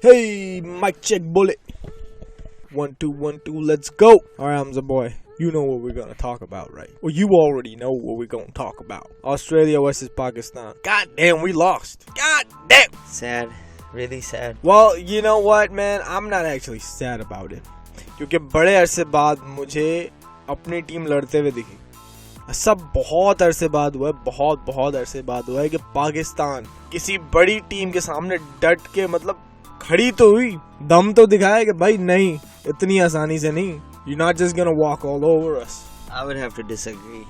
Hey, mic check, bullet. 1 2 1 2, let's go. Alright, I'm the boy. You know what we're gonna talk about, right? Well, you already know what we're gonna talk about. Australia versus Pakistan. God damn, we lost. God damn. Sad. Really sad. Well, you know what, man? I'm not actually sad about it. क्योंकि बड़े अरसे बाद मुझे अपनी team लड़ते हुए दिखी. सब बहुत अरसे बाद हुआ है, बहुत अरसे बाद हुआ है कि पाकिस्तान किसी बड़ी टीम के सामने डट के मतलब खड़ी तो हुई, दम तो दिखाया कि भाई नहीं, इतनी आसानी से नहीं. You're not just gonna walk all over us. I would have to disagree.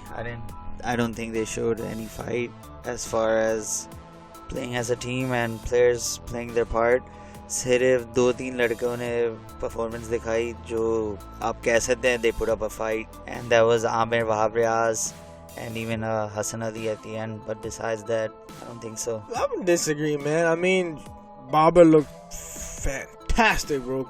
I don't think they showed any fight as far as playing as a team and players playing their part. सिर्फ 2-3 लड़कों ने performance दिखाई जो आप कह सकते हैं they put up a fight, and that was Amir, Wahab Riaz and even Hassan Ali at the end. But besides that, I don't think so. I would disagree, man. I mean, Babar looked fantastic, bro.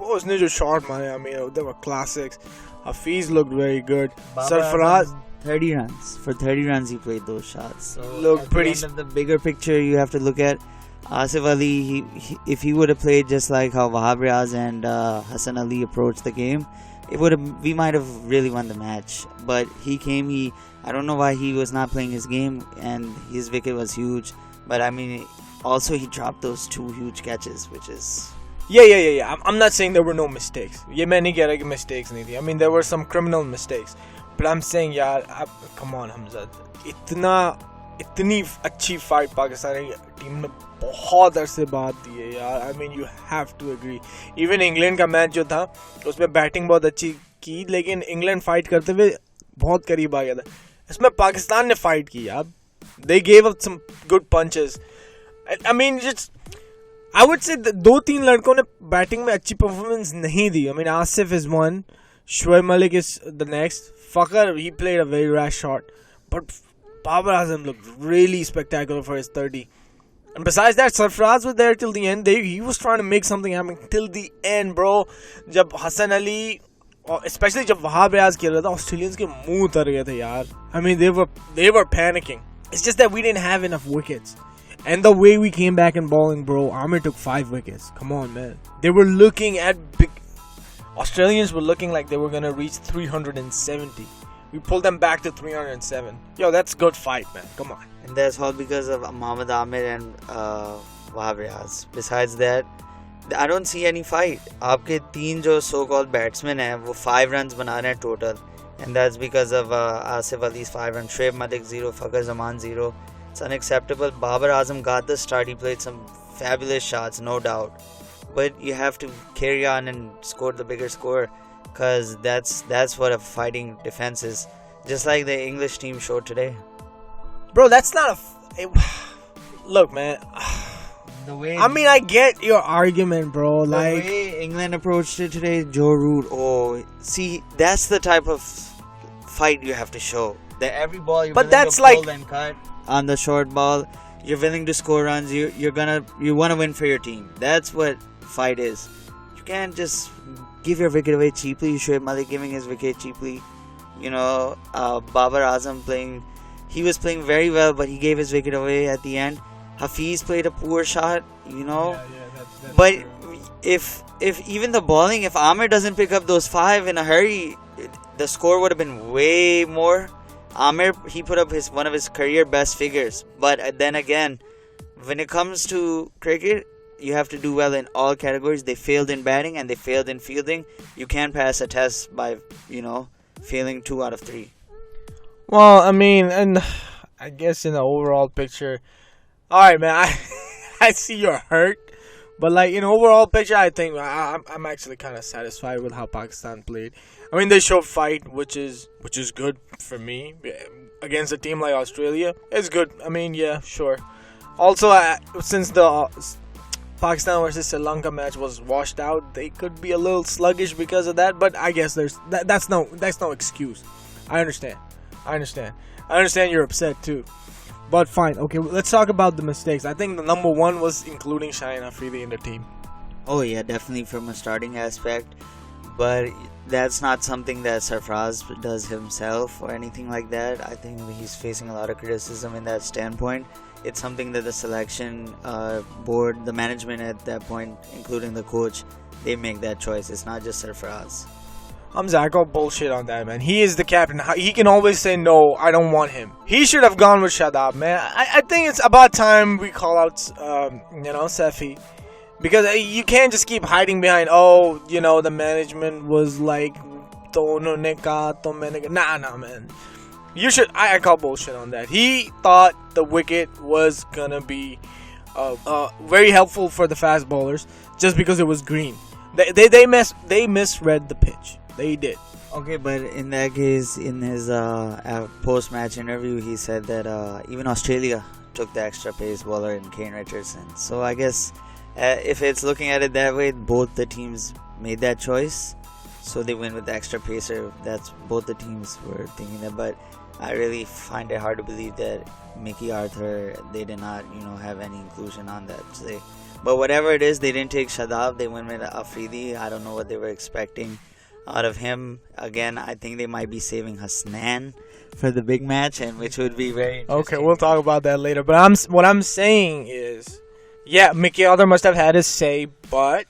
उसने जो shot मारे, I mean, they were classics. Hafiz looked very good. Sarfaraz 30 runs. For 30 runs, he played those shots. So looked pretty. At the end of the bigger picture, you have to look at Asif Ali. If he would have played just like how Wahab Riaz and Hassan Ali approached the game, we might have really won the match. But I don't know why he was not playing his game, and his wicket was huge. But I mean, also he dropped those 2 huge catches, which is... Yeah. I'm not saying there were no mistakes. ये मैं नहीं कह रहा कि mistakes नहीं थी. I mean, there were some criminal mistakes. But I'm saying, यार, come on, Hamza. इतनी अच्छी fight पाकिस्तानी टीम ने बहुत अरसे बाद दी है यार. I mean, you have to agree. Even England का मैच जो था, उसमें बैटिंग बहुत अच्छी की, लेकिन इंग्लैंड फाइट करते हुए बहुत करीब आ गया था. इसमें पाकिस्तान ने फाइट की यार. They gave up some good punches. I mean, I would say 2-3 लड़कों ने बैटिंग में अच्छी परफॉर्मेंस नहीं दी. I mean, Asif is one, Shoaib Malik is the next. Fakhar, he played a very rash shot, but Babar Azam looked really spectacular for his 30. And besides that, Sarfaraz was there till the end. He was trying to make something happen till the end, bro. जब Hassan Ali, especially जब Wahab Riaz खेल रहा था, Australians के मुंह उतर गए थे यार. I mean, they were panicking. It's just that we didn't have enough wickets. And the way we came back in bowling, bro, Amir took 5 wickets. Come on, man. They were looking at Australians were looking like they were going to reach 370. We pulled them back to 307. Yo, that's good fight, man. Come on. And that's all because of Mohammad Amir and Wahab Riaz. Besides that, I don't see any fight. आपके 3 जो so-called batsmen हैं, वो 5 runs बना रहे हैं total. And that's because of Asif Ali's 5 runs. Shoaib Malik 0, Fakhar Zaman 0. It's unacceptable. Babar Azam got the start. He played some fabulous shots, no doubt. But you have to carry on and score the bigger score, because that's what a fighting defense is. Just like the English team showed today. Bro, that's not look, man. I mean, I get your argument, bro. The way England approached it today, Joe Root. See, that's the type of fight you have to show. That every ball you're willing to pull and cut on the short ball, you're willing to score runs. You want to win for your team. That's what fight is. You can't just give your wicket away cheaply. Shoaib Malik giving his wicket cheaply. Babar Azam he was playing very well, but he gave his wicket away at the end. Hafiz played a poor shot, that's but true. if even the bowling, if Amir doesn't pick up those 5 in a hurry, the score would have been way more. Amir, he put up one of his career best figures. But then again, when it comes to cricket, you have to do well in all categories. They failed in batting and they failed in fielding. You can't pass a test by, failing 2 out of 3. Well, I mean, and I guess in the overall picture, alright, man, I see you're hurt. But like in overall picture, I think I'm actually kind of satisfied with how Pakistan played. I mean, they showed fight, which is good for me against a team like Australia. It's good. I mean, yeah, sure. Also, since the Pakistan versus Sri Lanka match was washed out, they could be a little sluggish because of that. But I guess that's no excuse. I understand you're upset too. But fine, okay, let's talk about the mistakes. I think the number 1 was including Shaheen Afridi in the team. Oh yeah, definitely from a starting aspect. But that's not something that Sarfaraz does himself or anything like that. I think he's facing a lot of criticism in that standpoint. it's something that the selection board, the management at that point, including the coach, they make that choice. It's not just Sarfaraz. I call bullshit on that, man. He is the captain. He can always say, no, I don't want him. He should have gone with Shadab, man. I think it's about time we call out, Sefi. Because you can't just keep hiding behind, the management was like, nah, man. You should, I call bullshit on that. He thought the wicket was gonna be very helpful for the fast bowlers just because it was green. They misread the pitch. They did. Okay, but in that case, in his post-match interview, he said that even Australia took the extra pace bowler in Kane Richardson. So I guess if it's looking at it that way, both the teams made that choice. So they went with the extra pacer. That's both the teams were thinking that. But I really find it hard to believe that Mickey Arthur, they did not, have any inclusion on that today. But whatever it is, they didn't take Shadab. They went with Afridi. I don't know what they were expecting out of him. Again, I think they might be saving Hasnan for the big match, and which would be very interesting. Okay, we'll talk about that later. But what I'm saying is, yeah, Mickey Arthur must have had his say, but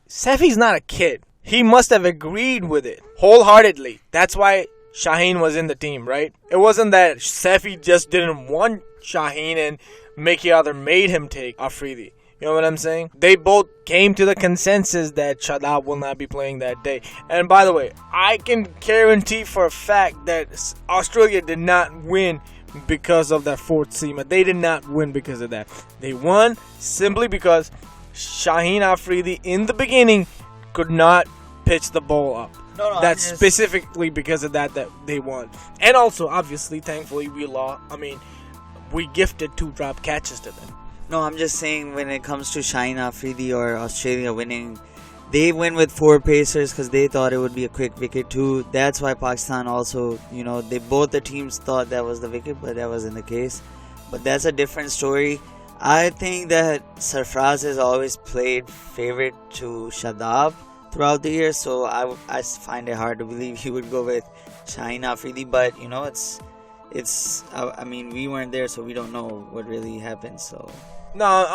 Sefi's not a kid. He must have agreed with it wholeheartedly. That's why Shaheen was in the team, right? It wasn't that Sefi just didn't want Shaheen and Mickey Arthur made him take Afridi. You know what I'm saying? They both came to the consensus that Shadab will not be playing that day. And by the way, I can guarantee for a fact that Australia did not win because of that fourth seamer. They did not win because of that. They won simply because Shaheen Afridi in the beginning could not pitch the ball up. No, that's specifically because of that they won. And also, obviously, thankfully, we gifted 2 drop catches to them. No, I'm just saying when it comes to Shaheen Afridi or Australia winning, they went with 4 pacers because they thought it would be a quick wicket too. That's why Pakistan also, both the teams thought that was the wicket, but that wasn't the case. But that's a different story. I think that Sarfraz has always played favorite to Shadab throughout the year, so I find it hard to believe he would go with Shaheen Afridi. But we weren't there, so we don't know what really happened. So no,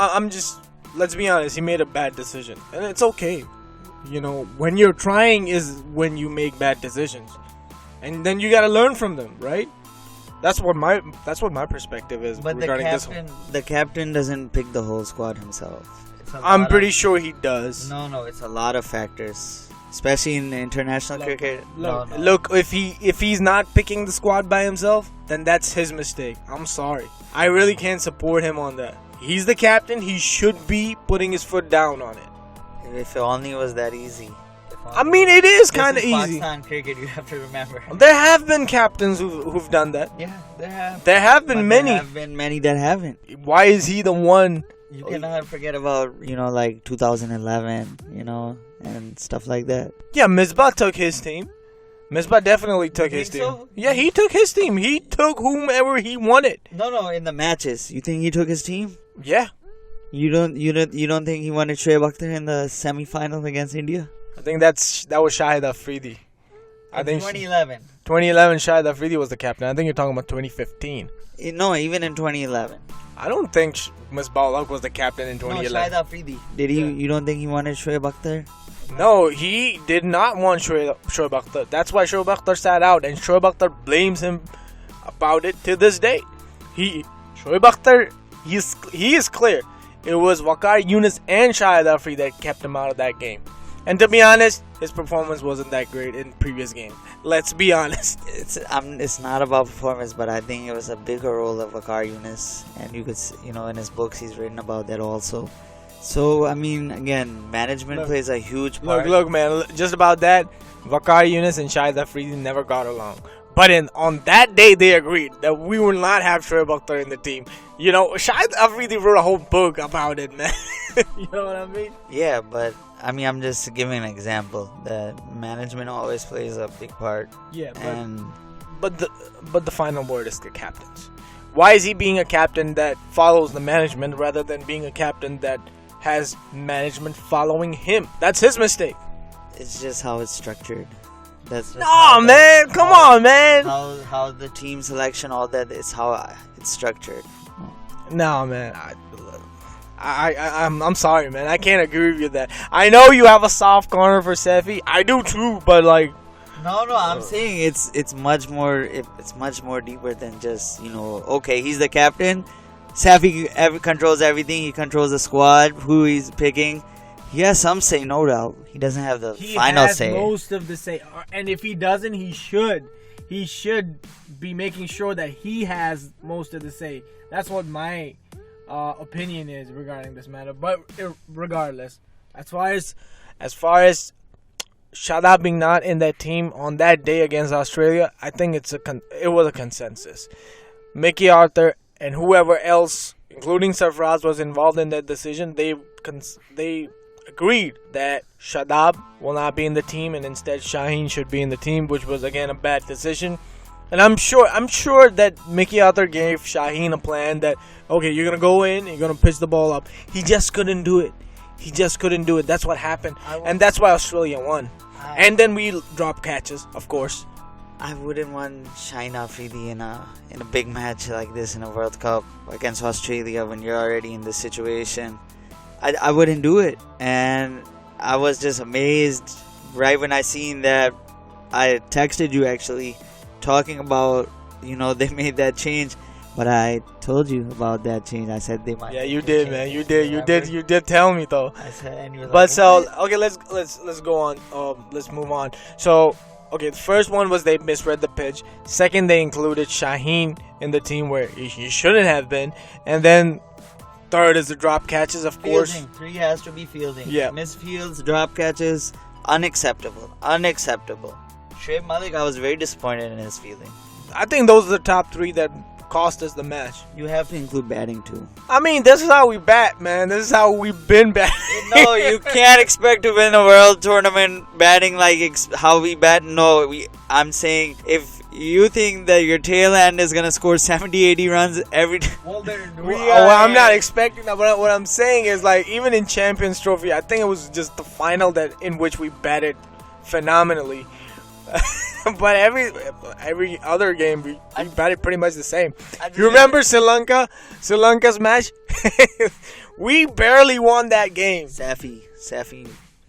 let's be honest, he made a bad decision, and it's okay. When you're trying is when you make bad decisions, and then you gotta learn from them, right? That's what my perspective is. But the captain doesn't pick the whole squad himself. I'm pretty sure he does. No, it's a lot of factors, especially in international cricket. Look, if he's not picking the squad by himself, then that's his mistake. I'm sorry. I really can't support him on that. He's the captain. He should be putting his foot down on it. If it only was that easy. It is kind of easy. Pakistan cricket, you have to remember. There have been captains who've done that. Yeah, there have. There have been many. There have been many that haven't. Why is he the one? You cannot forget about, like 2011, and stuff like that. Yeah, Misbah took his team. Misbah definitely took his team. So? Yeah, he took his team. He took whomever he wanted. No, in the matches. You think he took his team? Yeah. You don't think he wanted Shoaib Akhtar in the semi-final against India? I think that was Shahid Afridi. I think 2011. 2011, Shahid Afridi was the captain. I think you're talking about 2015. No, even in 2011. I don't think Misbah was the captain in 2011. No, Shahid Afridi. Did he? Yeah. You don't think he wanted Shoaib Akhtar? No, he did not want Shoaib Akhtar. That's why Shoaib Akhtar sat out, and Shoaib Akhtar blames him about it to this day. Shoaib Akhtar, he is clear. It was Waqar Younis and Shahid Afridi that kept him out of that game. And to be honest, his performance wasn't that great in previous games. Let's be honest. It's not about performance, but I think it was a bigger role of Waqar Younis, and you could, in his books he's written about that also. So again, management plays a huge part. Look, man, just about that, Waqar Younis and Shahid Afridi never got along. But on that day, they agreed that we will not have Shoaib Akhtar in the team. Shahid Afridi wrote a whole book about it, man. You know what I mean? Yeah, but I'm just giving an example that management always plays a big part. Yeah, but the final word is the captain's. Why is he being a captain that follows the management rather than being a captain that has management following him? That's his mistake. It's just how it's structured. Come on, man. How the team selection, all that is how it's structured. No, man. I'm sorry, man. I can't agree with you that. I know you have a soft corner for Sefi. I do too, but like, No, I'm saying it's much more deeper than just, okay, he's the captain. Safi controls everything. He controls the squad, who he's picking. He has some say, no doubt. He doesn't have the final say. He has most of the say, and if he doesn't, he should. He should be making sure that he has most of the say. That's what my opinion is regarding this matter. But regardless, as far as Shadab being not in that team on that day against Australia, I think it was a consensus. Mickey Arthur and whoever else, including Sarfraz, was involved in that decision. They agreed that Shadab will not be in the team and instead Shaheen should be in the team, which was again a bad decision. And I'm sure that Mickey Arthur gave Shaheen a plan that, okay, you're gonna go in, you're gonna pitch the ball up. He just couldn't do it. That's what happened, and that's why Australia won. And then we dropped catches, of course. I wouldn't want Shaheen Afridi in a big match like this in a World Cup against Australia when you're already in this situation. I wouldn't do it, and I was just amazed right when I seen that. I texted you actually talking about they made that change, but I told you about that change. I said they might. Yeah, you did, man. You did tell me though. I said, and you were but like, so okay, let's go on. Let's move on. So okay, the first one was they misread the pitch. Second, they included Shaheen in the team where he shouldn't have been, and then third is the drop catches, of course. Fielding. 3 has to be fielding. Yeah. Misfields, drop catches, unacceptable. Shoaib Malik, I was very disappointed in his fielding. I think those are the top 3 that cost us the match. You have to include batting too. I mean, this is how we bat, man. This is how we've been batting. No, you can't expect to win a world tournament batting like how we bat. No, I'm saying if you think that your tail end is going to score 70-80 runs every time. I'm not expecting that. What I'm saying is, like, even in Champions Trophy, I think it was just the final in which we batted phenomenally. But every other game, we batted pretty much the same. You remember Sri Lanka's match? We barely won that game. Safi,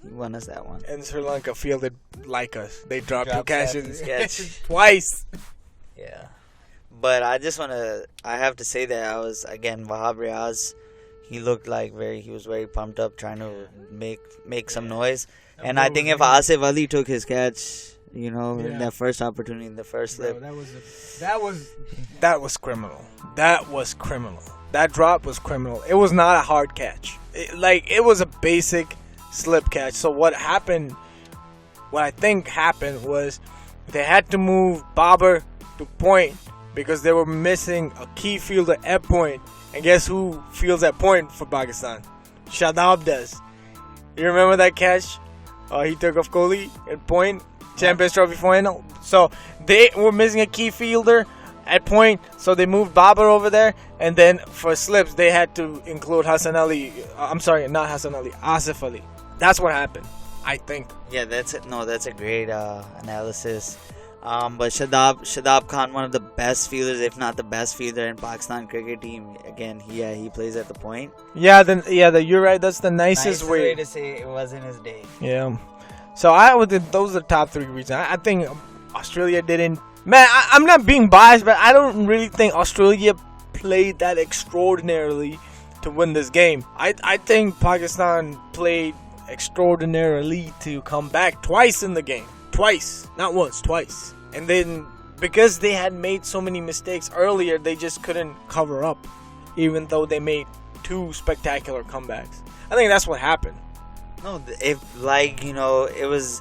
he won us that one. And Sri Lanka fielded like us. They dropped 2 catches twice. Yeah. But I have to say that Wahab Riaz, he looked like he was very pumped up trying to make some noise. And I think if Asif Ali took his catch, in that first opportunity in the first slip. That was criminal. That drop was criminal. It was not a hard catch. It was a basic slip catch. So what I think happened was they had to move Babar to point because they were missing a key fielder at point. And guess who fields at point for Pakistan? Shadab does. You remember that catch? He took off Kohli at point, Champions Trophy final. So they were missing a key fielder at point, so they moved Babar over there. And then for slips, they had to include Hassan Ali. I'm sorry, not Hassan Ali, Asif Ali. That's what happened, I think. Yeah, that's it. No, that's a great analysis. But Shadab Khan, one of the best fielders, if not the best fielder in Pakistan cricket team. Again, he plays at the point. You're right. That's the nicest way to say it wasn't his day. Yeah. So those are the top 3 reasons. I think Australia didn't. Man, I'm not being biased, but I don't really think Australia played that extraordinarily to win this game. I think Pakistan played extraordinarily to come back twice in the game. Twice. Not once, twice. And then because they had made so many mistakes earlier, they just couldn't cover up, even though they made 2 spectacular comebacks. I think that's what happened. No, it was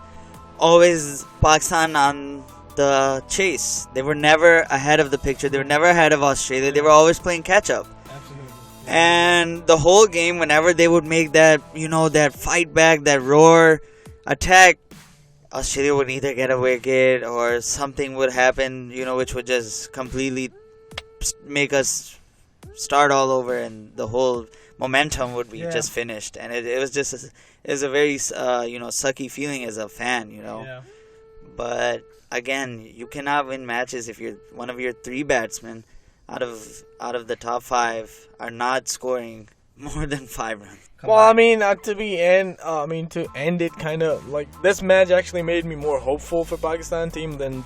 always Pakistan on the chase. They were never ahead of the picture. They were never ahead of Australia. They were always playing catch up. Absolutely. And the whole game, whenever they would make that, that fight back, that roar attack, Australia would either get a wicket or something would happen, which would just completely make us start all over, and the whole momentum would be just finished. And it was a very sucky feeling as a fan, Yeah. But again, you cannot win matches if you're one of your 3 batsmen out of the top 5 are not scoring more than 5 runs. Well, I mean, to end it, kind of like this match actually made me more hopeful for Pakistan team than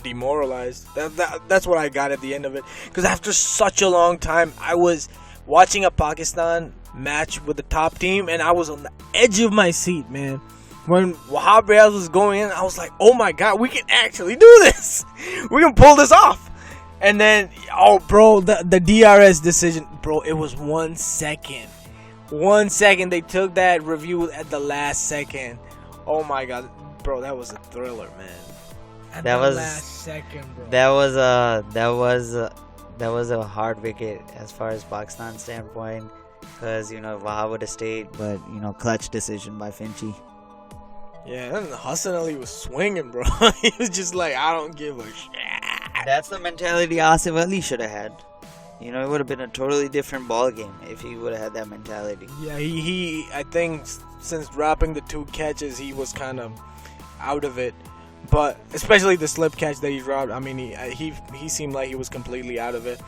demoralized. That's what I got at the end of it. Because after such a long time, I was watching a Pakistan match with the top team, and I was on the edge of my seat, man. When Wahab Riaz was going in, I was like, "Oh my God, we can actually do this! We can pull this off!" And then, oh, bro, the DRS decision, bro, it was 1 second. 1 second, they took that review at the last second. Oh my God, bro, that was a thriller, man. At That the was- last second, bro. That was a hard wicket as far as Pakistan standpoint, because Wahab would have stayed, but clutch decision by Finchy. Yeah, and Hassan Ali was swinging, bro. He was just like, I don't give a shit. That's the mentality Asif Ali should have had. It would have been a totally different ball game if he would have had that mentality. Yeah, he I think since dropping the 2 catches, he was kind of out of it. But especially the slip catch that he dropped, I mean, he seemed like he was completely out of it.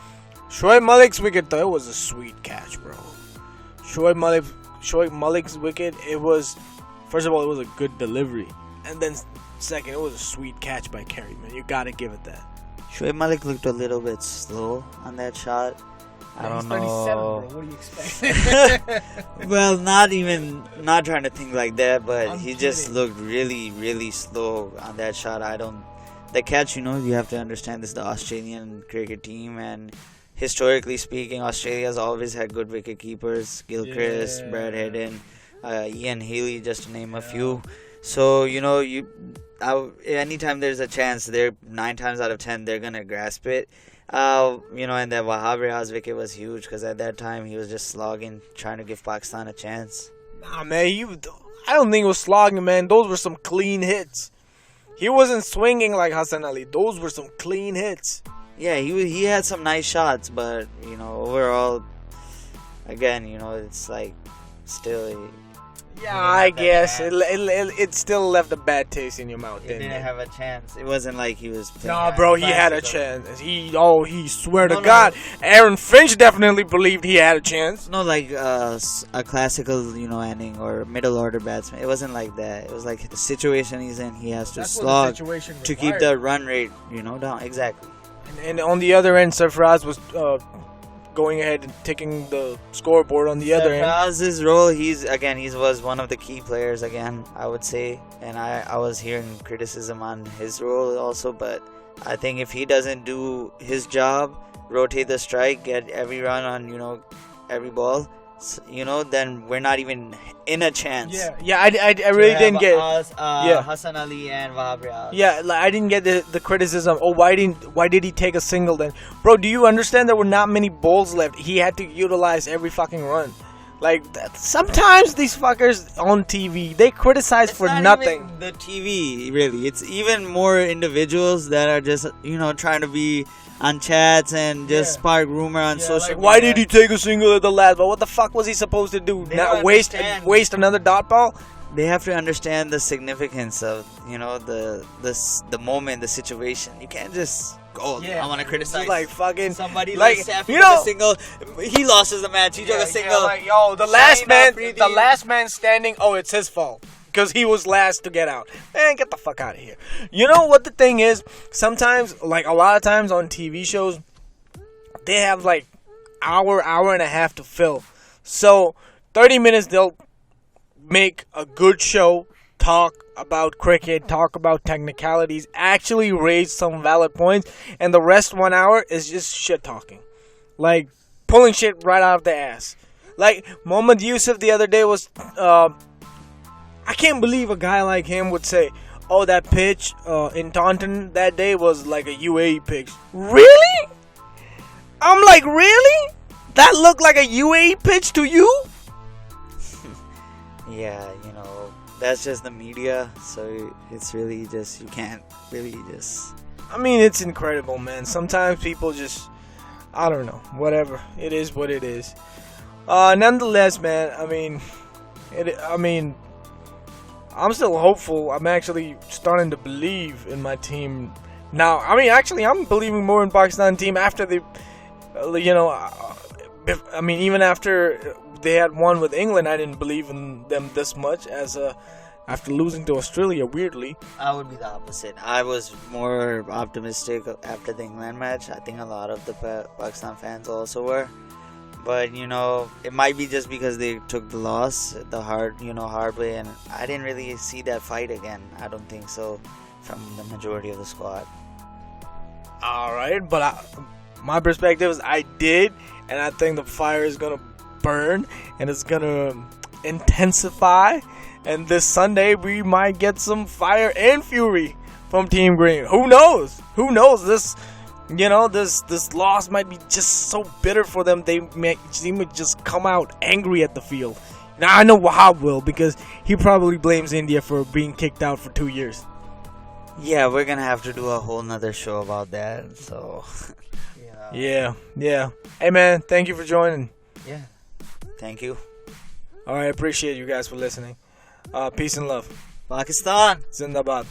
Shoaib Malik's wicket, though, it was a sweet catch, bro. Shoaib Malik's wicket, it was, first of all, it was a good delivery. And then second, it was a sweet catch by Carey, man. You gotta give it that. Shoaib Malik looked a little bit slow on that shot. I don't know. 37, bro. What do you expect? Well, not trying to think like that, but I'm he just kidding. looked really, really slow on that shot. The catch, you have to understand this is the Australian cricket team, and historically speaking, Australia's always had good wicket keepers. Gilchrist, Yeah. Brad Hayden, Ian Healy, just to name a few. So, anytime there's a chance, 9 times out of 10, they're going to grasp it. And that Wahab Riaz wicket was huge because at that time he was just slogging, trying to give Pakistan a chance. Nah, man, I don't think it was slogging, man. Those were some clean hits. He wasn't swinging like Hassan Ali. Those were some clean hits. Yeah, he had some nice shots, but overall, again, it's like still. Yeah, didn't I have that guess chance. it still left a bad taste in your mouth. He Didn't didn't it? have a chance. It wasn't like he was playing. Nah, bro, he had a classical. chance. He swear to No, no. God, Aaron Finch definitely believed he had a chance. No, like a classical, ending or middle order batsman. It wasn't like that. It was like the situation he's in. He has to slog to keep the run rate, down. Exactly. And on the other end, Sarfraz was going ahead and taking the scoreboard on the other end. Sarfraz's role, he was one of the key players again, I would say, and I was hearing criticism on his role also, but I think if he doesn't do his job, rotate the strike, get every run on every ball, then we're not even in a chance. Yeah, I really didn't get. Yeah. Hassan Ali and Wahab Riaz. Yeah, like, I didn't get the criticism. Oh, why did he take a single then? Bro, do you understand there were not many balls left? He had to utilize every fucking run. Like, sometimes these fuckers on TV, they criticize It's for not nothing. even the TV, really. It's even more individuals that are just, trying to be on chats and just Yeah. spark rumor on social Like, media. why did he take a single at the last? But what the fuck was he supposed to do? They Not don't waste understand. another dot ball? They have to understand the significance of, the moment, the situation. You can't just go, I want to criticize It's like fucking somebody like, like Safi you took know- a single. He lost the match. He took a single. like, yo, the last man standing. Oh, it's his fault because he was last to get out. Man, get the fuck out of here. You know what the thing is? Sometimes, like a lot of times on TV shows, they have like hour and a half to fill. So 30 minutes they'll make a good show, talk about cricket, talk about technicalities, actually raise some valid points, and the rest 1 hour is just shit talking. Like pulling shit right out of the ass. Like Mohammad Yusuf the other day was I can't believe a guy like him would say, "Oh, that pitch in Taunton that day was like a UAE pitch." Really? I'm like, really? That looked like a UAE pitch to you? Yeah, that's just the media. So it's really just, you can't really just. I mean, it's incredible, man. Sometimes people just, I don't know, whatever. It is what it is. Nonetheless, man, I mean, I'm still hopeful. I'm actually starting to believe in my team Now, I mean, actually, I'm believing more in Pakistan team after they, I mean, even after they had won with England, I didn't believe in them this much as after losing to Australia. Weirdly, I would be the opposite. I was more optimistic after the England match. I think a lot of the Pakistan fans also were. But it might be just because they took the loss the hard way, and I didn't really see that fight again. I don't think so from the majority of the squad. all right, but my perspective is I did, and I think the fire is gonna burn and it's gonna intensify. And this Sunday we might get some fire and fury from Team Green. Who knows? Who knows? This loss might be just so bitter for them. They may just come out angry at the field. Now I know Wahab will, because he probably blames India for being kicked out for 2 years. Yeah, we're gonna have to do a whole nother show about that. So Yeah. Hey man, thank you for joining. yeah, thank you. All right, appreciate you guys for listening. Peace and love. Pakistan. Zindabad.